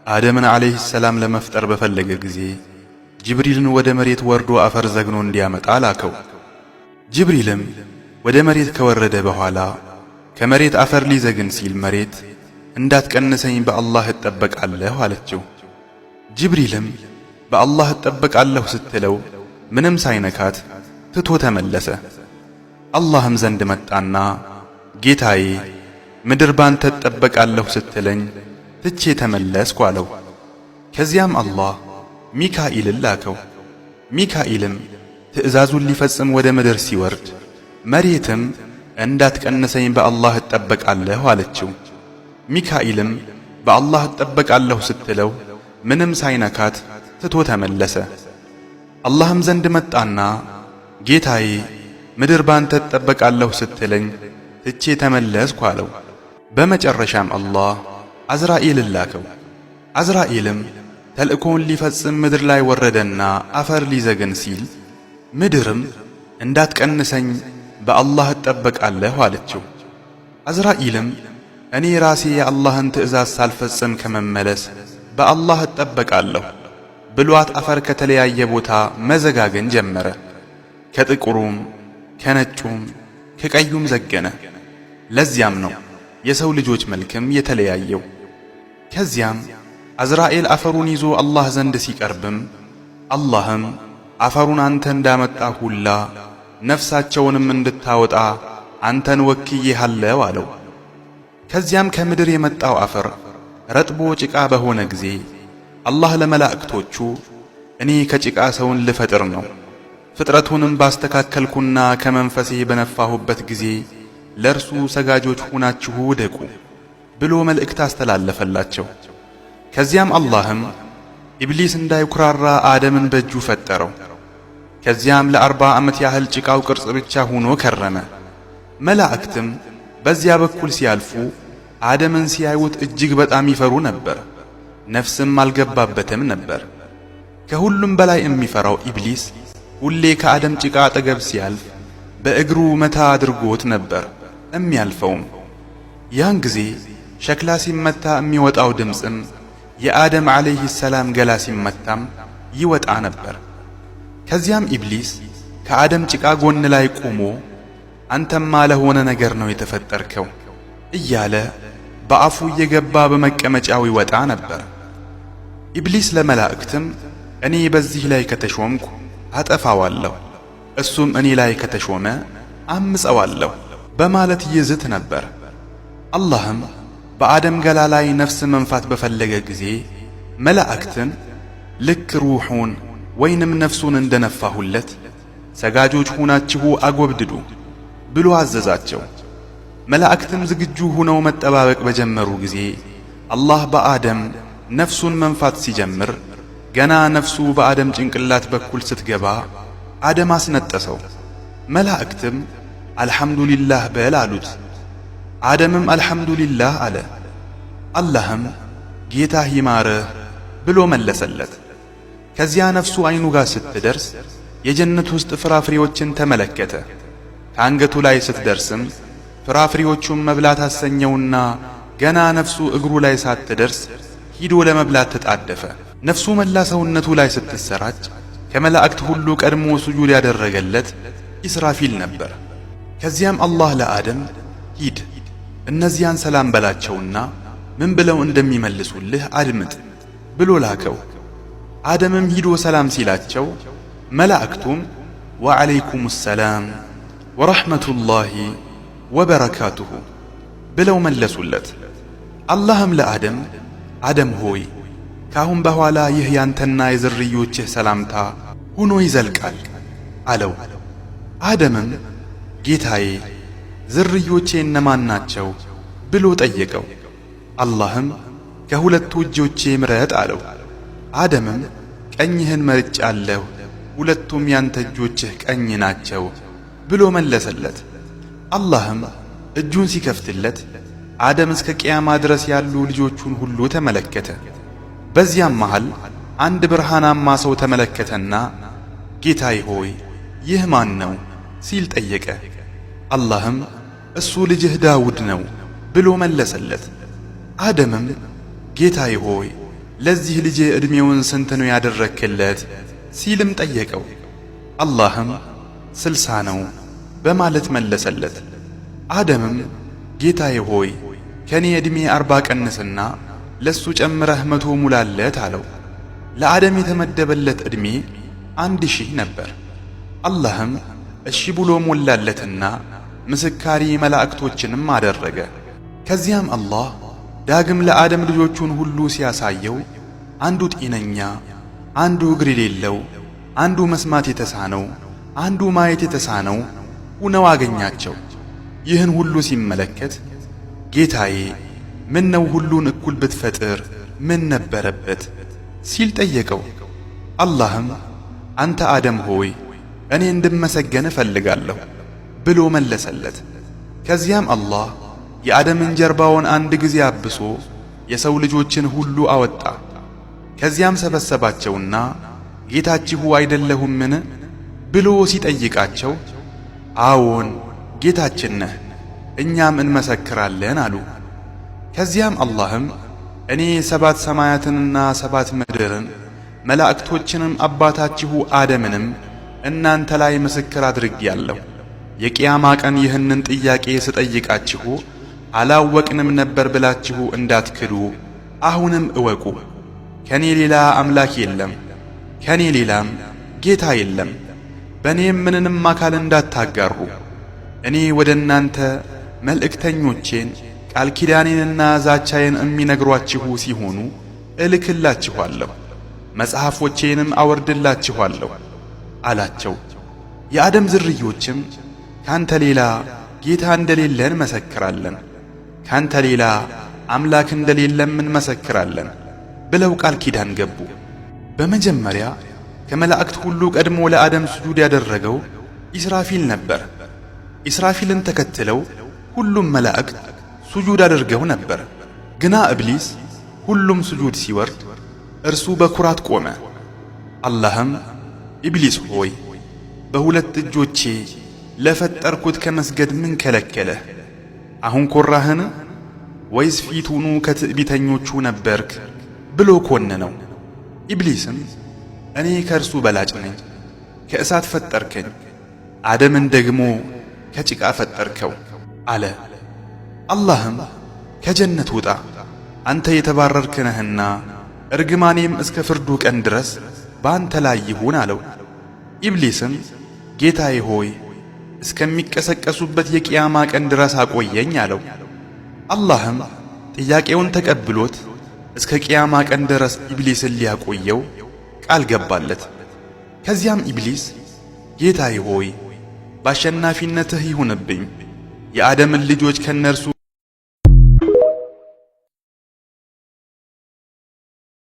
አደምን ዓለይሂ ሰላም ለመፍጠር በፈለገ ጊዜ ጅብሪልን ወደ መሬት ወርዶ አፈር ዘግኖ እንዲያመጣ ላከው። ጅብሪልም ወደ መሬት ከወረደ በኋላ ከመሬት አፈር ሊዘግን ሲል መሬት እንዳትቀንሰኝ በአላህ እጠበቃለሁ አለችው። ጅብሪልም በአላህ እጠበቃለሁ ስትለው ምንም ሳይነካት ትቶ ተመለሰ። አላህም ዘንድ መጣና ጌታዬ ምድር ባንተ እጠበቃለሁ ስትለኝ ትቼ ተመለስኩ አለው። ከዚያም አላህ ሚካኤልን ላከው። ሚካኤልም ትእዛዙን ሊፈጽም ወደ ምድር ሲወርድ መሬትም እንዳትቀንሰኝ በአላህ እጠበቃለሁ አለችው። ሚካኤልም በአላህ እጠበቃለሁ ስትለው ምንም ሳይነካት ትቶ ተመለሰ። አላህም ዘንድ መጣና ጌታዬ ምድር ባንተ እጠበቃለሁ ስትለኝ ትቼ ተመለስኩ አለው። በመጨረሻም አላህ አዝራኤልን ላከው። አዝራኤልም ተልእኮውን ሊፈጽም ምድር ላይ ወረደና አፈር ሊዘግን ሲል ምድርም እንዳትቀንሰኝ በአላህ እጠበቃለሁ አለችው። አዝራኤልም እኔ ራሴ የአላህን ትእዛዝ ሳልፈጽም ከመመለስ በአላህ እጠበቃለሁ ብሏት አፈር ከተለያየ ቦታ መዘጋገን ጀመረ። ከጥቁሩም ከነጩም ከቀዩም ዘገነ። ለዚያም ነው የሰው ልጆች መልክም የተለያየው። ከዚያም አዝራኤል አፈሩን ይዞ አላህ ዘንድ ሲቀርብም አላህም አፈሩን አንተ እንዳመጣ ሁላ ነፍሳቸውንም እንድታወጣ አንተን ወክዬሃለሁ አለው። ከዚያም ከምድር የመጣው አፈር ረጥቦ ጭቃ በሆነ ጊዜ አላህ ለመላእክቶቹ እኔ ከጭቃ ሰውን ልፈጥር ነው፣ ፍጥረቱንም ባስተካከልኩና ከመንፈሴ በነፋሁበት ጊዜ ለእርሱ ሰጋጆች ሁናችሁ ውደቁ ብሎ መልእክት አስተላለፈላቸው። ከዚያም አላህም ኢብሊስ እንዳይኩራራ አደምን በእጁ ፈጠረው። ከዚያም ለ40 ዓመት ያህል ጭቃው ቅርጽ ብቻ ሆኖ ከረመ። መላእክትም በዚያ በኩል ሲያልፉ አደምን ሲያዩት እጅግ በጣም ይፈሩ ነበር። ነፍስም አልገባበትም ነበር። ከሁሉም በላይ የሚፈራው ኢብሊስ ሁሌ ከአደም ጭቃ አጠገብ ሲያልፍ በእግሩ መታ አድርጎት ነበር የሚያልፈውም። ያን ጊዜ ሸክላ ሲመታ የሚወጣው ድምፅም የአደም ዓለይሂ ሰላም ገላ ሲመታም ይወጣ ነበር። ከዚያም ኢብሊስ ከአደም ጭቃ ጎን ላይ ቆሞ አንተማ ለሆነ ነገር ነው የተፈጠርከው እያለ በአፉ እየገባ በመቀመጫው ይወጣ ነበር። ኢብሊስ ለመላእክትም እኔ በዚህ ላይ ከተሾምኩ አጠፋዋለሁ፣ እሱም እኔ ላይ ከተሾመ አምፀዋለሁ በማለት ይዝት ነበር። አላህም በአደም ገላ ላይ ነፍስ መንፋት በፈለገ ጊዜ መላእክትን ልክ ሩሑን ወይንም ነፍሱን እንደነፋሁለት ሰጋጆች ሁናችሁ አጎብድዱ ብሎ አዘዛቸው። መላእክትም ዝግጁ ሆነው መጠባበቅ በጀመሩ ጊዜ አላህ በአደም ነፍሱን መንፋት ሲጀምር ገና ነፍሱ በአደም ጭንቅላት በኩል ስትገባ አደም አስነጠሰው። መላእክትም አልሐምዱሊላህ በል አሉት። አደምም አልሐምዱሊላህ አለ። አላህም ጌታህ ይማረህ ብሎ መለሰለት። ከዚያ ነፍሱ አይኑ ጋር ስትደርስ የጀነት ውስጥ ፍራፍሬዎችን ተመለከተ። ከአንገቱ ላይ ስትደርስም ፍራፍሬዎቹን መብላት አሰኘውና ገና ነፍሱ እግሩ ላይ ሳትደርስ ሂዶ ለመብላት ተጣደፈ። ነፍሱ መላ ሰውነቱ ላይ ስትሰራጭ ከመላእክት ሁሉ ቀድሞ ሱጁድ ያደረገለት ኢስራፊል ነበር። ከዚያም አላህ ለአደም ሂድ እነዚያን ሰላም በላቸውና ምን ብለው እንደሚመልሱልህ አድምጥ ብሎ ላከው። አደምም ሂዶ ሰላም ሲላቸው መላእክቱም ወዐለይኩም ሰላም ወረሕመቱላሂ ወበረካቱሁ ብለው መለሱለት። አላህም ለአደም አደም ሆይ ካሁን በኋላ ይህ ያንተና የዝርዮችህ ሰላምታ ሆኖ ይዘልቃል አለው። አደምም ጌታዬ ዝርዮቼ እነማን ናቸው ብሎ ጠየቀው። አላህም ከሁለቱ እጆቼ ምረጥ አለው። አደምም ቀኝህን መርጫለሁ፣ ሁለቱም ያንተ እጆችህ ቀኝ ናቸው ብሎ መለሰለት። አላህም እጁን ሲከፍትለት አደም እስከ ቅያማ ድረስ ያሉ ልጆቹን ሁሉ ተመለከተ። በዚያም መሃል አንድ ብርሃናማ ሰው ተመለከተና ጌታዬ ሆይ ይህ ማን ነው ሲል ጠየቀ። አላህም እሱ ልጅህ ዳውድ ነው ብሎ መለሰለት። አደምም ጌታዬ ሆይ ለዚህ ልጄ ዕድሜውን ስንት ነው ያደረክለት ሲልም ጠየቀው። አላህም 60 ነው በማለት መለሰለት። አደምም ጌታዬ ሆይ ከኔ ዕድሜ 40 ቀንስና ለሱ ጨምረህ 100 ሙላለት አለው። ለአደም የተመደበለት ዕድሜ 1000 ነበር። አላህም እሺ ብሎ ሞላለትና ምስካሪ መላእክቶችንም አደረገ። ከዚያም አላህ ዳግም ለአደም ልጆቹን ሁሉ ሲያሳየው አንዱ ጤነኛ፣ አንዱ እግር የሌለው፣ አንዱ መስማት የተሳነው፣ አንዱ ማየት የተሳነው ሆነው አገኛቸው። ይህን ሁሉ ሲመለከት ጌታዬ ምን ነው ሁሉን እኩል ብትፈጥር ምን ነበረበት ሲል ጠየቀው። አላህም አንተ አደም ሆይ እኔ እንድመሰገን እፈልጋለሁ ብሎ መለሰለት። ከዚያም አላህ የአደምን ጀርባውን አንድ ጊዜ አብሶ የሰው ልጆችን ሁሉ አወጣ። ከዚያም ሰበሰባቸውና ጌታችሁ አይደለሁምን ብሎ ሲጠይቃቸው አዎን ጌታችን ነህ እኛም እንመሰክራለን አሉ። ከዚያም አላህም እኔ 7 ሰማያትንና 7 ምድርን መላእክቶችንም አባታችሁ አደምንም እናንተ ላይ ምስክር አድርጌያለሁ። የቂያማ ቀን ይህንን ጥያቄ ስጠይቃችሁ አላወቅንም ነበር ብላችሁ እንዳትክዱ አሁንም እወቁ። ከኔ ሌላ አምላክ የለም፣ ከኔ ሌላም ጌታ የለም። በእኔም ምንንም አካል እንዳታጋሩ። እኔ ወደ እናንተ መልእክተኞቼን ቃል ኪዳኔንና ዛቻዬን የሚነግሯችሁ ሲሆኑ እልክላችኋለሁ፣ መጽሐፎቼንም አወርድላችኋለሁ አላቸው። የአደም ዝርዮችም ካንተ ሌላ ጌታ እንደሌለን መሰክራለን፣ ካንተ ሌላ አምላክ እንደሌለም እንመሰክራለን ብለው ቃል ኪዳን ገቡ። በመጀመሪያ ከመላእክት ሁሉ ቀድሞ ለአደም ስጁድ ያደረገው ኢስራፊል ነበር። ኢስራፊልን ተከትለው ሁሉም መላእክት ስጁድ አድርገው ነበር። ግና ኢብሊስ ሁሉም ስጁድ ሲወርድ እርሱ በኩራት ቆመ። አላህም ኢብሊስ ሆይ በሁለት እጆቼ ለፈጠርኩት ከመስገድ ምን ከለከለህ? አሁን ኮራህን? ወይስ ፊቱኑ ከትዕቢተኞቹ ነበርክ ብሎ ኮነነው። ኢብሊስም እኔ ከእርሱ በላጭ ነኝ፣ ከእሳት ፈጠርከኝ፣ አደምን ደግሞ ከጭቃ ፈጠርከው አለ። አላህም ከጀነት ውጣ አንተ የተባረርክ ነህና እርግማኔም እስከ ፍርዱ ቀን ድረስ በአንተ ላይ ይሁን አለው። ኢብሊስም ጌታዬ ሆይ እስከሚቀሰቀሱበት የቂያማ ቀን ድረስ አቆየኝ አለው። አላህም ጥያቄውን ተቀብሎት እስከ ቂያማ ቀን ድረስ ኢብሊስን ሊያቆየው ቃል ገባለት። ከዚያም ኢብሊስ ጌታዬ ሆይ በአሸናፊነትህ ይሁንብኝ፣ የአደምን ልጆች ከነርሱ